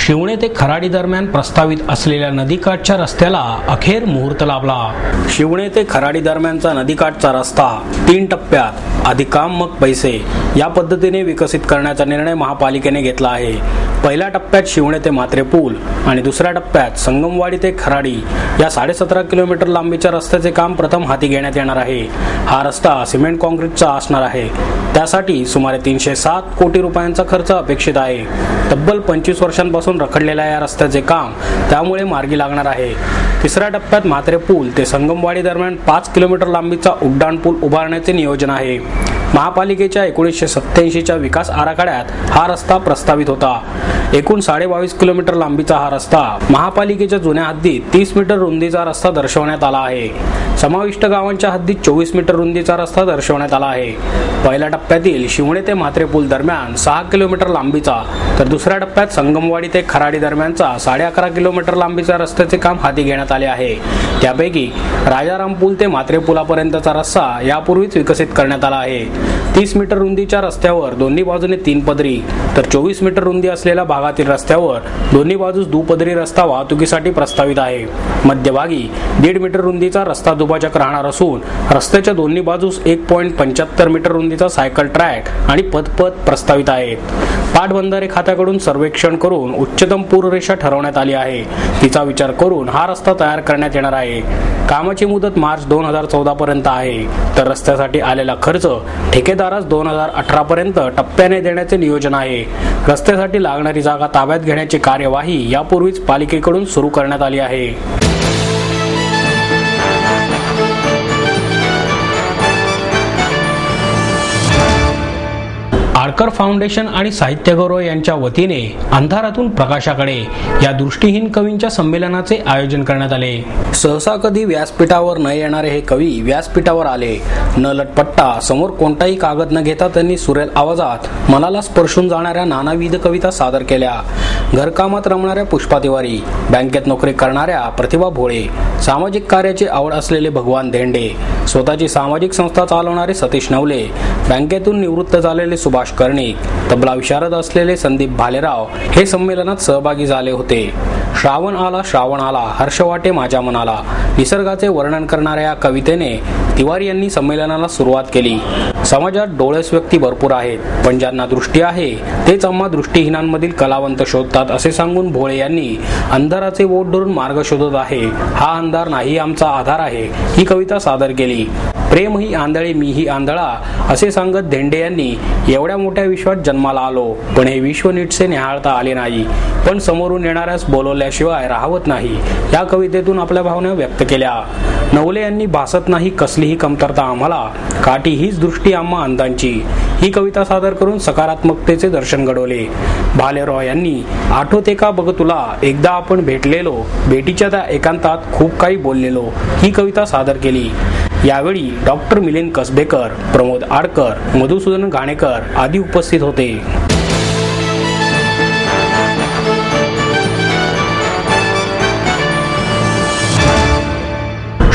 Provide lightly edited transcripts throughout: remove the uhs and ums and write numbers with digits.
शिवणे ते खराडी दरम्यान प्रस्तावित असलेल्या नदीकाठच्या रस्त्याला अखेर मुहूर्त लाभला। शिवणे ते खराडी दरम्यानचा नदीकाठचा रस्ता 3 टप्प्यात आधी काम मग पैसे या पद्धतीने विकसित करण्याचा निर्णय महापालिकेने घेतला आहे। पहिल्या टप्प्यात शिवणे ते मात्रे पूल आणि दुसऱ्या टप्प्यात संगमवाडी ते खराडी या 17.5 किलोमीटर लांबीच्या रस्त्याचे काम प्रथम हाती घेण्यात येणार आहे। हा रस्ता सिमेंट काँक्रीटचा असणार आहे। त्यासाठी सुमारे 307 कोटी रुपयांचा खर्च अपेक्षित आहे। तब्बल 25 वर्षांपासून रखडलेल्या या रस्त्याचे काम त्यामुळे मार्गी लागणार आहे। तिसऱ्या टप्प्यात मात्रे पूल ते संगमवाडी दरम्यान 5 किलोमीटर लांबीचा उड्डाण पूल उभारण्याचे नियोजन आहे। महापालिकेच्या 1987च्या विकास आराखड्यात हा रस्ता प्रस्तावित होता। एकूण 22.5 किलोमीटर लांबीचा हा रस्ता महापालिकेच्या जुन्या हद्दीत 30 मीटर रुंदीचा रस्ता दर्शवण्यात आला आहे। समाविष्ट गावांच्या हद्दीत 24 मीटर रुंदीचा रस्ता दर्शवण्यात आला आहे। पहिल्या टप्प्यातील शिवणे ते मात्रे पूल दरम्यान 6 किलोमीटर लांबीचा तर दुसऱ्या टप्प्यात संगमवाडी ते खराडी दरम्यानचा 11.5 किलोमीटर लांबीचा रस्त्याचे काम हाती घेण्यात आले आहे। त्यापैकी राजाराम पूल ते मात्रे पुलापर्यंतचा रस्ता यापूर्वीच विकसित करण्यात आला आहे। 30 मीटर रुंदीच्या रस्त्यावर दोन्ही बाजूने 3 पदरी तर 24 मीटर रुंदी असलेल्या भागातील रस्त्यावर दोन्ही बाजूस दुपदरी रस्ता वाहतुकीसाठी प्रस्तावित आहे। मध्यभागी 1.5 मीटर रुंदीचा रस्ता दुभाजक राहणार असून रस्त्याच्या दोन्ही बाजूस 1.75 मीटर रुंदीचा सायकल ट्रॅक आणि पदपथ प्रस्तावित आहेत। पाटबंधारे खात्याकडून सर्वेक्षण करून उच्चतम पूररेषा ठरवण्यात आली आहे। तिचा विचार करून हा रस्ता तयार करण्यात येणार आहे। कामाची मुदत मार्च 2014 पर्यंत आहे तर रस्त्यासाठी आलेला खर्च ठेकेदारास 2018 पर्यंत टप्प्याने देण्याचे नियोजन आहे। रस्त्यासाठी लागणारी जागा ताब्यात घेण्याची कार्यवाही यापूर्वीच पालिकेकडून सुरू करण्यात आली आहे। आडकर फाउंडेशन आणि साहित्य गौरव यांच्या वतीने अंधारातून प्रकाशाकडे या दृष्टिहीन कवींच्या संमेलनाचे आयोजन करण्यात आले। सहसा कधी व्यासपीठावर न येणारे हे कवी व्यासपीठावर आले। न लटपट्टा समोर कोणताही कागद न घेता त्यांनी सुरेल आवाजात मनाला स्पर्शून जाणाऱ्या नानाविध कविता सादर केल्या। घरकामात रमणाऱ्या पुष्पा तिवारी, बँकेत नोकरी करणाऱ्या प्रतिभा भोळे, सामाजिक कार्याची आवड असलेले भगवान धेंडे, स्वतःची सामाजिक संस्था चालवणारे सतीश नवले, बँकेतून निवृत्त झालेले सुभाष कर्णिक, तबला विशारद असलेले संदीप भालेराव हे संमेलनात सहभागी झाले होते। श्रावण आला हर्ष वाटे माझ्या मनाला निसर्गाचे वर्णन करणाऱ्या या कवितेने तिवारी यांनी संमेलनाला सुरुवात केली। समाजात डोळस व्यक्ती भरपूर आहेत, पण ज्यांना दृष्टी आहे तेच आम्हा दृष्टीहीनांमधील कलावंत शोधतात असे सांगून भोळे यांनी अंधाराचे बोट धरून मार्ग शोधत आहे, हा अंधार नाही आमचा आधार आहे ही कविता सादर केली। प्रेम ही आंधळे मी ही आंधळा असे सांगत धेंडे यांनी एवढ्या मोठ्या विश्वात जन्माला आलो पण हे विश्व नीटसे निहाळता आले नाही, पण समोरून येणाऱ्यास बोलवल्याशिवाय राहवत नाही या कवितेतून आपल्या भावना व्यक्त केल्या। नवले यांनी भासत नाही कसलीही कमतरता आम्हाला, काठी हीच दृष्टी आम्हा अंधांची ही कविता सादर करून सकारात्मकतेचे दर्शन घडवले। भालेराव यांनी आठवते का बघ तुला एकदा आपण भेटलेलो, भेटीच्या त्या एकांतात खूप काही बोललेलो ही कविता सादर केली। यावेळी डॉक्टर मिलिंद कसबेकर, प्रमोद आडकर, मधुसूदन घाणेकर आदी उपस्थित होते।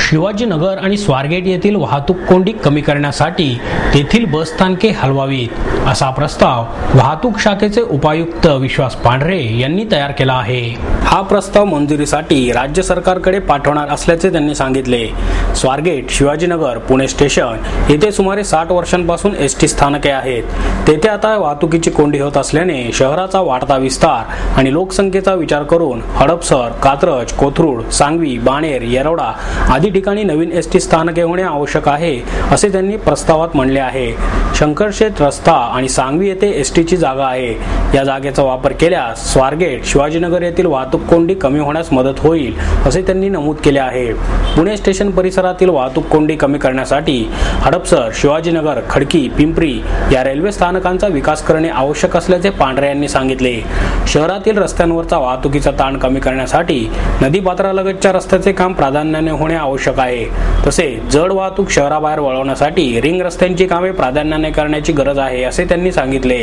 शिवाजीनगर आणि स्वारगेट येथील वाहतूक कोंडी कमी करण्यासाठी तेथील बसस्थानके हलवावीत असा प्रस्ताव वाहतूक शाखेचे उपायुक्त विश्वास पांढरे यांनी तयार केला आहे। हा प्रस्ताव मंजुरीसाठी राज्य सरकारकडे पाठवणार असल्याचे त्यांनी सांगितले। स्वारगेट, शिवाजीनगर, पुणे स्टेशन येथे सुमारे 60 वर्षांपासून एसटी स्थानके आहेत। तेथे आता वाहतुकीची कोंडी होत असल्याने शहराचा वाढता विस्तार आणि लोकसंख्येचा विचार करून हडपसर, कात्रज, कोथरूड, सांगवी, बाणेर, येरवडा आदी ठिकाणी नवीन एसटी स्थानके होणे आवश्यक आहे असे त्यांनी प्रस्तावात म्हणले आहे। शंकरशेठ रस्ता आणि सांगवी येथे एसटीची जागा आहे। या जागेचा वापर केल्यास स्वारगेट, शिवाजीनगर येथील वाहतूक कोंडी कमी होण्यास मदत होईल असे त्यांनी नमूद केले आहे। पुणे स्टेशन परिसरातील वाहतूक कोंडी कमी करण्यासाठी हडपसर, शिवाजीनगर, खडकी, पिंपरी या रेल्वे स्थानकांचा विकास करणे आवश्यक असल्याचे पांढरे यांनी सांगितले। शहरातील रस्त्यांवरचा वाहतुकीचा ताण कमी करण्यासाठी नदीपात्रालगतच्या रस्त्याचे काम प्राधान्याने होणे आवश्यक आहे। तसेच जड वाहतूक शहराबाहेर वळवण्यासाठी रिंग रस्त्यांची कामे प्राधान्याने करण्याची गरज आहे असे त्यांनी सांगितले।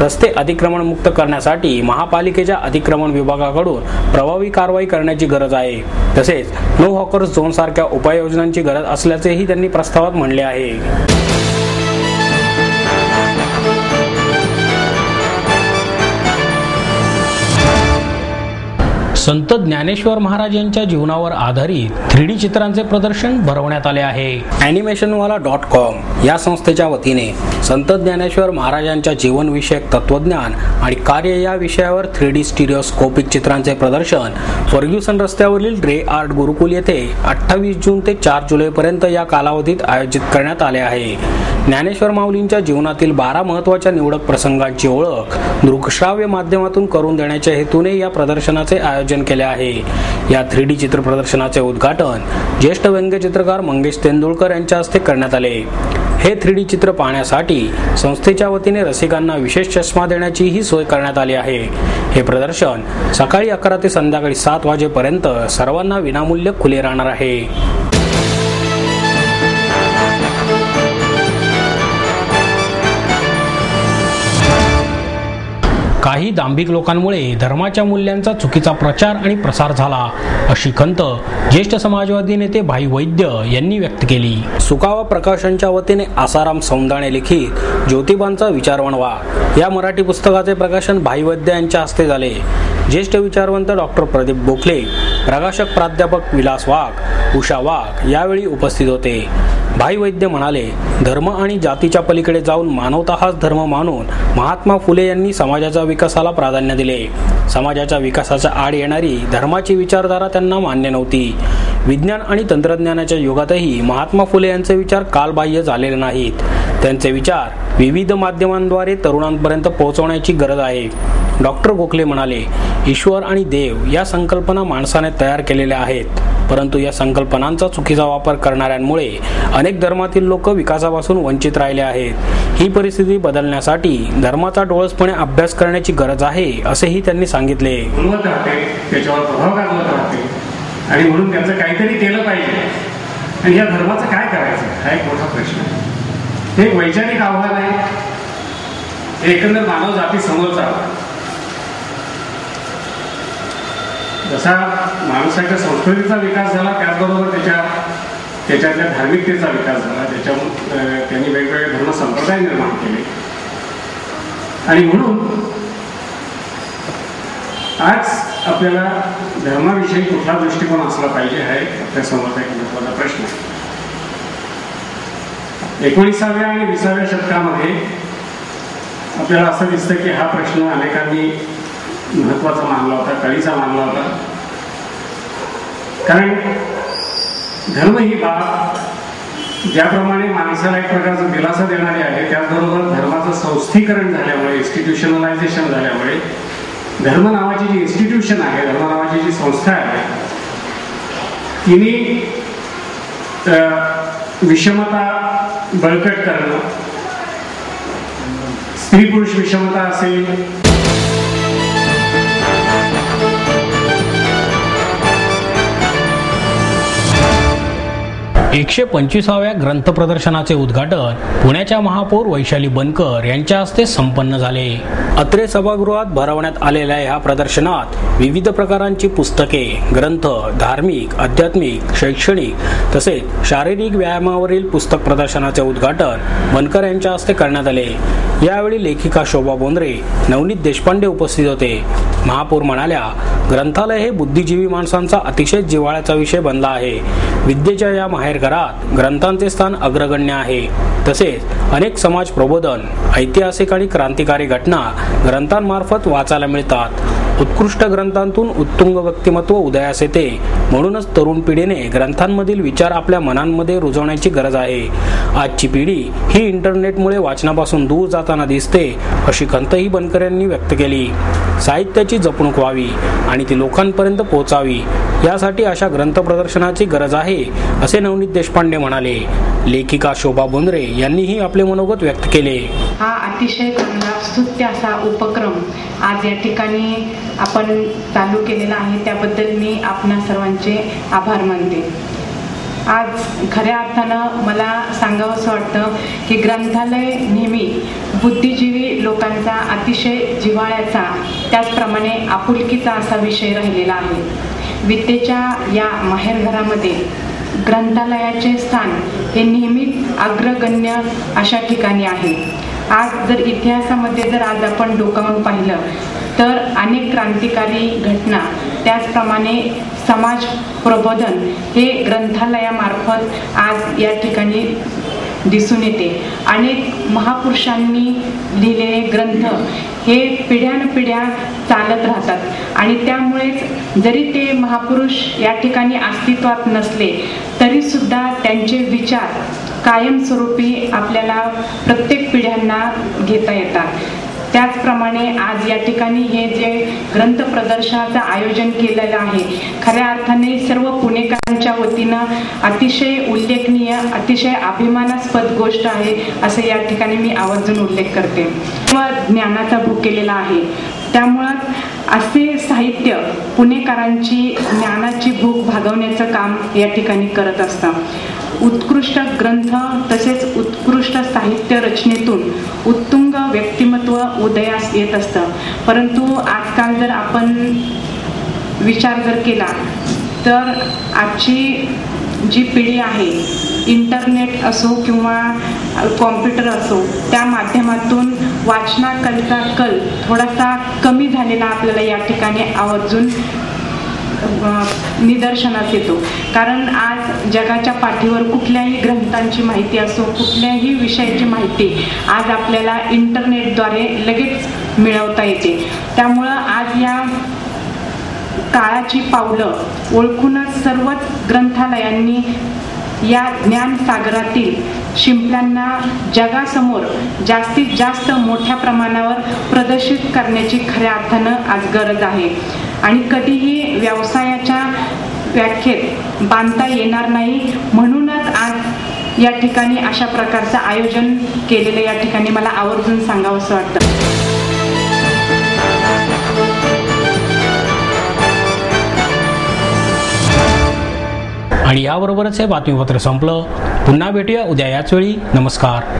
रस्ते अतिक्रमण मुक्त करण्यासाठी महापालिकेच्या अतिक्रमण विभागाकडून प्रभावी कारवाई करण्याची गरज आहे। तसेच नो हॉकर्स झोन सारख्या उपाययोजनांची गरज असल्याचेही त्यांनी प्रस्तावात म्हणले आहे। संत ज्ञानेश्वर महाराज यांच्या जीवनावर आधारित 3D चित्रांचे प्रदर्शन भरवण्यात आले आहे. animationwala.com या संस्थेच्या वतीने संत ज्ञानेश्वर महाराजांच्या जीवनविषयक तत्वज्ञान आणि कार्य या विषयावर 3D स्टिरिओस्कोपिक चित्रांचे प्रदर्शन फर्ग्युसन रस्त्यावरील रे आर्ट गुरुकुल येथे 28 जून ते 4 जुलै पर्यंत या कालावधीत आयोजित करण्यात आले आहे. ज्ञानेश्वर माऊलींच्या जीवनातील 12 महत्त्वाच्या निवडक प्रसंगांची ओळख दृकश्राव्य माध्यमातून करून देण्याच्या हेतूने या प्रदर्शनाचे आयोजन केले आहे. या 3D चित्र प्रदर्शनाचे उद्घाटन ज्येष्ठ व्यंग्यचित्रकार मंगेश तेंडुलकर यांच्या हस्ते करण्यात आले. हे 3D चित्र पाहण्यासाठी संस्थेच्या वतीने रसिकांना विशेष चष्मा देण्याची ही सोय करण्यात आली आहे. हे प्रदर्शन सकाळी 11 ते संध्याकाळी 7 वाजेपर्यंत सर्वांना विनामूल्य खुले राहणार आहे. काही दांभिक लोकांमुळे धर्माच्या मूल्यांचा चुकीचा प्रचार आणि प्रसार झाला, अशी खंत ज्येष्ठ समाजवादी नेते भाई वैद्य यांनी व्यक्त केली. सुकावा प्रकाशनच्या वतीने आसाराम सौंदाणे लिखित ज्योतिबांचा विचारवणवा या मराठी पुस्तकाचे प्रकाशन भाई वैद्य यांच्या हस्ते झाले. ज्येष्ठ विचारवंत डॉक्टर प्रदीप गोखले, प्रकाशक प्राध्यापक विलास वाघ, उषा वाघ यावेळी उपस्थित होते. भाई वैद्य म्हणाले, धर्म आणि जातीच्या पलीकडे जाऊन मानवता हाच धर्म मानून महात्मा फुले यांनी समाजाच्या विकासाला प्राधान्य दिले. समाजाच्या विकासाच्या आड येणारी धर्माची विचारधारा त्यांना मान्य नव्हती. विज्ञान आणि तंत्रज्ञानाच्या युगातही महात्मा फुले यांचे विचार कालबाह्य झालेले नाहीत. त्यांचे विचार विविध माध्यमांद्वारे तरुणांपर्यंत पोहोचवण्याची गरज आहे. डॉक्टर गोखले म्हणाले, ईश्वर आणि देव या संकल्पना माणसाने तयार केलेल्या आहेत, परंतु या संकल्पनांचा चुकीचा वापर करणाऱ्यांमुळे अनेक धर्मातील लोक विकासापासून वंचित राहिले आहेत. ही परिस्थिती बदलण्यासाठी धर्माचा डोळसपणे अभ्यास करण्याची गरज आहे, असेही त्यांनी सांगितले. त्याच्यावर प्रभाव टाकत राहते आणि म्हणून त्याचं काहीतरी केलं पाहिजे. आणि या धर्माचं काय करायचं हा एक मोठा प्रश्न आहे. हे एक वैचारिक आव्हान आहे. हे एकंदर मानव जाती समोरचा जसा माणसाच्या संस्कृतीचा विकास झाला त्याचबरोबर त्याच्यातल्या धार्मिकतेचा विकास झाला. त्यांनी वेगवेगळे धर्म संप्रदाय निर्माण केले आणि म्हणून आज आपल्याला धर्माविषयी कुठला दृष्टिकोन असला पाहिजे हा आपल्या समोरचा एक महत्त्वाचा प्रश्न आहे. 19व्या आणि 20व्या शतकामध्ये आपल्याला असं दिसतं की हा प्रश्न अनेकांनी महत्त्वाचा मानला होता, कळीचा मानला होता. कारण धर्म ही बाब ज्याप्रमाणे माणसाला एक प्रकारचा दिलासा देणारी आहे, त्याचबरोबर धर्माचं संस्थीकरण झाल्यामुळे, इन्स्टिट्यूशनलायझेशन झाल्यामुळे धर्म नावाची जी इन्स्टिट्यूशन आहे, धर्म नावाची जी संस्था आहे, तिने विषमता बळकट करणं, स्त्री पुरुष विषमता असेल, 125व्या ग्रंथ प्रदर्शनाचे उद्घाटन पुण्याच्या महापौर वैशाली बनकर यांच्या हस्ते संपन्न झाले. अत्रे सभागृहात भरवण्यात आलेल्या या प्रदर्शनात विविध प्रकारांची पुस्तके, ग्रंथ, धार्मिक, आध्यात्मिक, शैक्षणिक तसेच शारीरिक व्यायामावरील पुस्तक प्रदर्शनाचे उद्घाटन बनकर यांच्या हस्ते करण्यात आले. यावेळी लेखिका शोभा बोंद्रे, नवनीत देशपांडे उपस्थित होते. महापौर म्हणाल्या, ग्रंथालय हे बुद्धिजीवी माणसांचा अतिशय जिव्हाळ्याचा विषय बनला आहे. विद्येच्या या माहेरघरात ग्रंथांचे स्थान अग्रगण्य आहे. तसेच अनेक समाज प्रबोधन, ऐतिहासिक आणि क्रांतिकारी घटना ग्रंथांमार्फत वाचायला मिळतात. उत्कृष्ट ग्रंथांतून उत्तुंग व्यक्तिमत्व उदयास येते. म्हणूनच तरुण पिढीने ग्रंथांमधील विचार आपल्या मनांमध्ये रुजवण्याची गरज आहे. आजची पिढी ही इंटरनेटमुळे वाचनापासून दूर जाताना दिसते, अशी खंतही बनकर यांनी व्यक्त केली. साहित्याची जपणूक व्हावी आणि ती लोकांपर्यंत पोहोचावी, यासाठी अशा ग्रंथ प्रदर्शनाची गरज आहे, असे नवनीत देशपांडे म्हणाले. लेखिका शोभा बोंद्रे यांनीही आपले मनोगत व्यक्त केले. हा अतिशय चांगला स्तुत्य असा उपक्रम आज या ठिकाणी आपण चालू केलेला आहे, त्याबद्दल मी आपणा सर्वांचे आभार मानते. आज खऱ्या अर्थानं मला सांगावंसं वाटतं की ग्रंथालय नेहमी बुद्धिजीवी लोकांचा अतिशय जिव्हाळ्याचा, त्याचप्रमाणे आपुलकीचा असा विषय राहिलेला आहे. विद्येच्या या माहेरघरामध्ये ग्रंथालयाचे स्थान हे नेहमीच अग्रगण्य अशा ठिकाणी आहे. आज जर इतिहासामध्ये जर आज आपण डोकावून पाहिलं तर अनेक क्रांतिकारी घटना, त्याचप्रमाणे समाज प्रबोधन हे ग्रंथालयामार्फत आज या ठिकाणी दिसून येते. अनेक महापुरुषांनी लिहिलेले ग्रंथ हे पिढ्यानपिढ्या चालत राहतात आणि त्यामुळेच जरी ते महापुरुष या ठिकाणी अस्तित्वात नसले तरी सुद्धा त्यांचे विचार कायमस्वरूपी आपल्याला प्रत्येक पिढ्यांना घेता येतात. त्याचप्रमाणे आज या ठिकाणी हे जे ग्रंथ प्रदर्शनाचं आयोजन केलेलं आहे, खऱ्या अर्थाने सर्व पुणेकरांच्या वतीनं अतिशय उल्लेखनीय, अतिशय अभिमानास्पद गोष्ट आहे असं या ठिकाणी मी आवर्जून उल्लेख करते. ज्ञानाचा भूक केलेला आहे, त्यामुळं असे साहित्य पुणेकरांची ज्ञानाची भूक भागवण्याचं काम या ठिकाणी करत असतं. उत्कृष्ट ग्रंथ तसेच उत्कृष्ट साहित्य रचनेतून उत्तुंग व्यक्तिमत्व उदयास येत असतं. परंतु आजकाल जर आपण विचार जर केला तर आजची जी पिढी आहे, इंटरनेट असो किंवा कॉम्प्युटर असो, त्या माध्यमातून वाचनाकलचा कल थोडासा कमी झालेला आपल्याला या ठिकाणी आवर्जून निदर्शनास येतो. कारण आज जगाच्या पाठीवर कुठल्याही ग्रंथांची माहिती असो, कुठल्याही विषयाची माहिती आज आपल्याला इंटरनेटद्वारे लगेच मिळवता येते. त्यामुळं आज या काळाची पावलं ओळखूनच सर्वच ग्रंथालयांनी या ज्ञानसागरातील शिंपल्यांना जगासमोर जास्तीत जास्त मोठ्या प्रमाणावर प्रदर्शित करण्याची खऱ्या अर्थानं आज गरज आहे. आणि कधीही व्यवसायाच्या व्याख्येत बांधता येणार नाही, म्हणूनच आज या ठिकाणी अशा प्रकारचं आयोजन केलेलं या ठिकाणी मला आवर्जून सांगावंसं वाटतं. आणि याबरोबरच हे बातमीपत्र संपलं. पुन्हा भेटूया उद्या याच वेळी. नमस्कार.